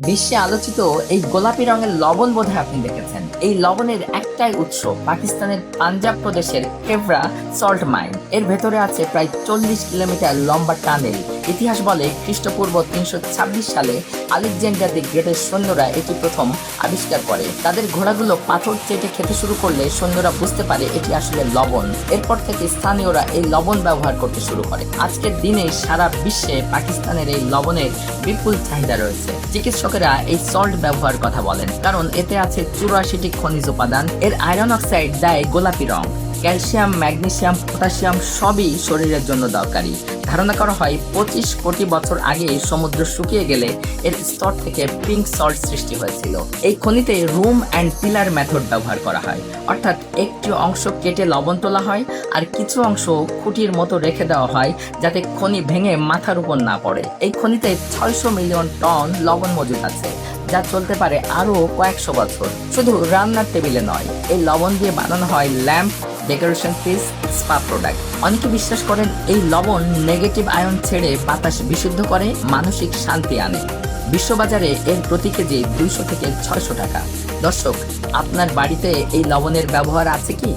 বিশ্বে আলোচিত এই গোলাপি রঙের লবণ বোধহয় আপনি দেখেছেন। এই লবণের একটাই উৎস পাকিস্তানের পাঞ্জাব প্রদেশের কেভরা সল্ট মাইন। এর ভেতরে আছে প্রায় 40 কিলোমিটার লম্বা টানেল। ইতিহাস বলে খ্রিস্টপূর্ব 326 সালে আলেকজান্ডার দি গ্রেটের সৈন্যরা এটি প্রথম আবিষ্কার করে। তাদের ঘোড়াগুলো পাথর চেটে খেতে শুরু করলে সৈন্যরা বুঝতে পারে এটি আসলে লবণ। এরপর থেকে স্থানীয়রা এই লবণ ব্যবহার করতে শুরু করে। আজকের দিনে সারা বিশ্বে পাকিস্তানের এই লবণের বিপুল চাহিদা রয়েছে। চিকিৎসকেরা এই সল্ট ব্যবহার কথা বলেন কারণ এতে আছে 84টি খনিজ উপাদান। এর আয়রন অক্সাইড দেয় গোলাপি রং। ক্যালসিয়াম, ম্যাগনেসিয়াম, পটাশিয়াম সবই শরীরের জন্য দরকারি। ধারণা করা হয় 25 কোটি বছর আগে সমুদ্র শুকিয়ে গেলে এর স্তর থেকে পিঙ্ক সল্ট সৃষ্টি হয়েছিল। এই খনিতে রুম অ্যান্ড পিলার মেথড ব্যবহার করা হয়, অর্থাৎ একটি অংশ কেটে লবণ তোলা হয় আর কিছু অংশ খুঁটির মতো রেখে দেওয়া হয় যাতে খনি ভেঙে মাথার উপর না পড়ে। এই খনিতে 600 মিলিয়ন টন লবণ মজুদ আছে, যা চলতে পারে আরো কয়েকশো বছর। শুধু রান্নার টেবিলে নয়, এই লবণ দিয়ে বানানো হয় lamp, decoration piece, spa product. অনেকে বিশ্বাস করেন এই লবণ নেগেটিভ আয়ন ছেড়ে বাতাস বিশুদ্ধ করে, মানসিক শান্তি আনে। বিশ্ববাজারে এর প্রতি কেজি 200 থেকে 600 টাকা। দর্শক, আপনার বাড়িতে এই লবণের ব্যবহার আছে কি?